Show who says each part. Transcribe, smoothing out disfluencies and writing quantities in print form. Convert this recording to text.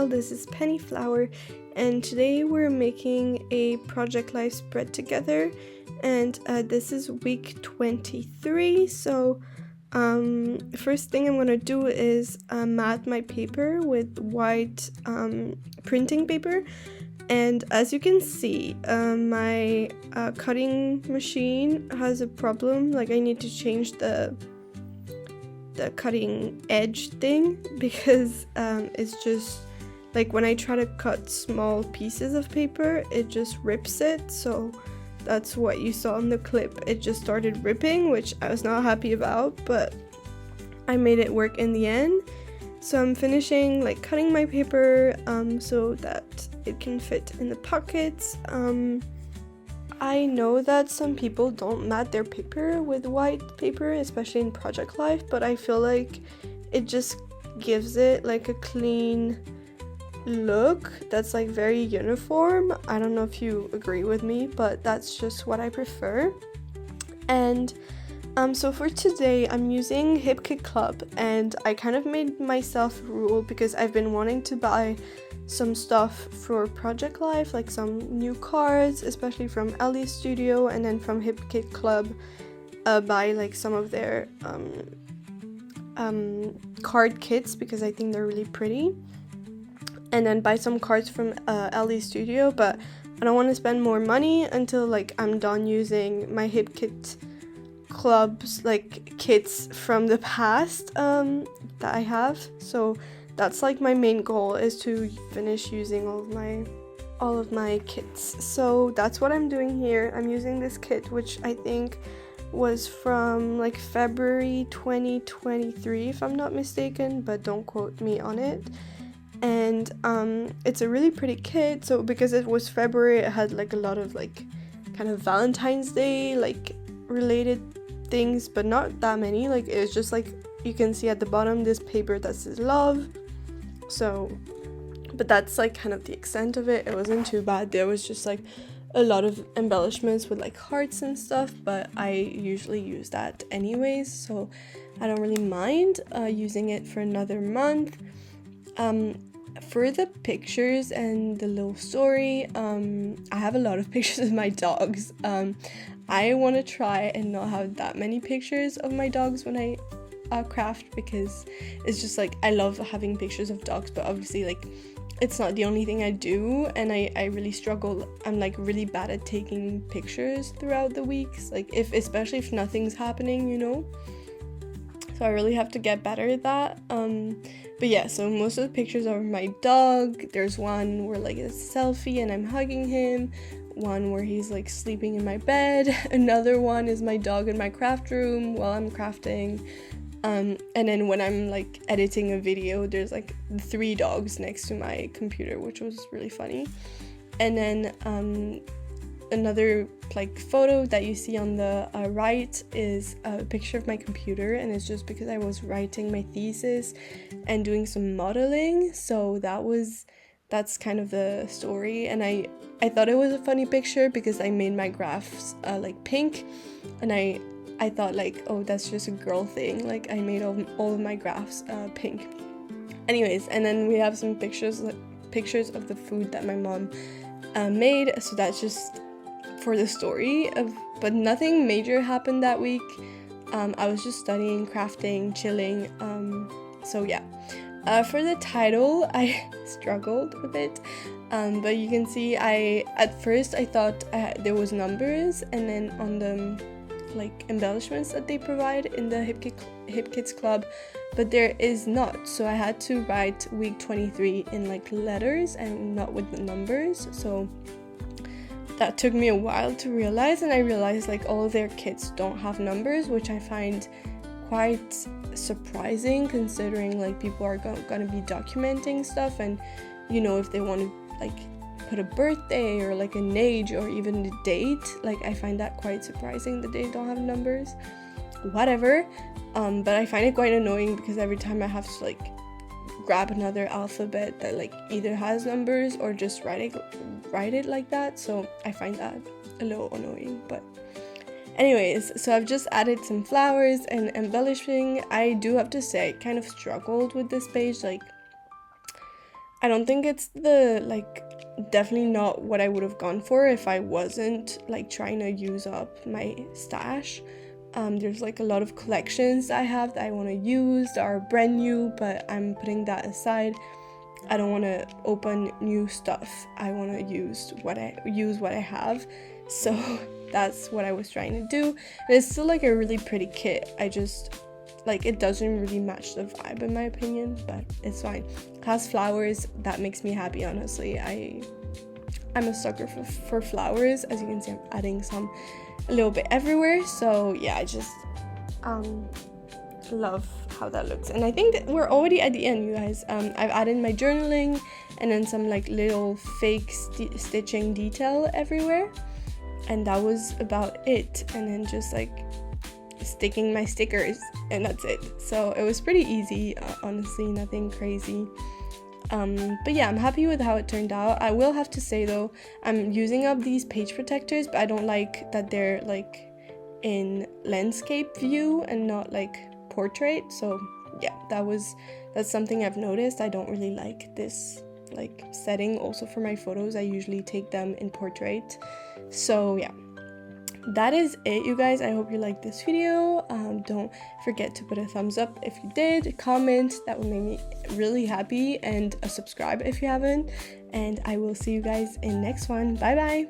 Speaker 1: channel. This is Penny Flower, and today we're making a Project Life spread together, and this is week 23. So first thing I'm gonna do is mat my paper with white printing paper. And as you can see, my cutting machine has a problem. Like, I need to change the cutting edge thing, because it's just like when I try to cut small pieces of paper, it just rips it. So that's what you saw in the clip. It just started ripping, which I was not happy about, but I made it work in the end. So I'm finishing like cutting my paper so that it can fit in the pockets. I know that some people don't mat their paper with white paper, especially in Project Life, but I feel like it just gives it like a clean look that's like very uniform. I don't know if you agree with me, but that's just what I prefer. And so for today, I'm using Hip Kit Club, and I kind of made myself a rule because I've been wanting to buy some stuff for Project Life, like some new cards, especially from Ellie's Studio, and then from Hip Kit Club, buy like some of their card kits because I think they're really pretty, and then buy some cards from Ellie's Studio. But I don't want to spend more money until like I'm done using my Hip Kit Club's like kits from the past that I have. So that's like my main goal, is to finish using all of my kits. So that's what I'm doing here. I'm using this kit, which I think was from like February 2023 if I'm not mistaken, but don't quote me on it. And it's a really pretty kit. So because it was February, it had like a lot of like kind of Valentine's Day like related things, but not that many. Like, it's just like you can see at the bottom this paper that says love. So, but that's like kind of the extent of it. It wasn't too bad. There was just like a lot of embellishments with like hearts and stuff, but I usually use that anyways, so I don't really mind using it for another month. For the pictures and the little story, I have a lot of pictures of my dogs. I want to try and not have that many pictures of my dogs when I craft, because it's just like I love having pictures of dogs, but obviously like it's not the only thing I do, and I really struggle. I'm like really bad at taking pictures throughout the weeks, like especially if nothing's happening, you know. So I really have to get better at that. But yeah, so most of the pictures are of my dog. There's one where like it's a selfie and I'm hugging him, one where he's like sleeping in my bed, another one is my dog in my craft room while I'm crafting, and then when I'm like editing a video, there's like 3 dogs next to my computer, which was really funny. And then another like photo that you see on the right is a picture of my computer, and it's just because I was writing my thesis and doing some modeling. So that's kind of the story, and I thought it was a funny picture because I made my graphs like pink, and I thought like, oh, that's just a girl thing, like I made all of my graphs pink. Anyways, and then we have some pictures of the food that my mom made, so that's just for the story but nothing major happened that week. I was just studying, crafting, chilling, so yeah. For the title, I struggled with it, but you can see at first I thought there was numbers, and then on the like embellishments that they provide in the Hip Kits Club, but there is not, so I had to write week 23 in like letters and not with the numbers. So that took me a while to realize, and I realized like all of their kits don't have numbers, which I find quite surprising, considering like people are gonna be documenting stuff, and you know, if they want to like put a birthday or like an age or even the date, like I find that quite surprising that they don't have numbers. Whatever, but I find it quite annoying because every time I have to like grab another alphabet that like either has numbers or just write it like that, so I find that a little annoying. But anyways, so I've just added some flowers and embellishing. I do have to say I kind of struggled with this page. Like I don't think it's the, like, definitely not what I would have gone for if I wasn't like trying to use up my stash. There's like a lot of collections I have that I want to use that are brand new, but I'm putting that aside. I don't want to open new stuff. I want to use what I have. So that's what I was trying to do. And it's still like a really pretty kit. I just like, it doesn't really match the vibe in my opinion, but it's fine. It has flowers. That makes me happy, honestly. I'm a sucker for flowers. As you can see, I'm adding some a little bit everywhere. So yeah, I just love how that looks. And I think that we're already at the end, you guys. I've added my journaling and then some like little fake stitching detail everywhere, and that was about it. And then just like sticking my stickers, and that's it. So it was pretty easy, honestly, nothing crazy. But yeah, I'm happy with how it turned out. I will have to say though, I'm using up these page protectors, but I don't like that they're like in landscape view and not like portrait. So yeah, that's something I've noticed. I don't really like this like setting. Also for my photos, I usually take them in portrait. So yeah, that is it, you guys. I hope you liked this video. Don't forget to put a thumbs up if you did, comment, that would make me really happy, and subscribe if you haven't. And I will see you guys in next one. Bye bye.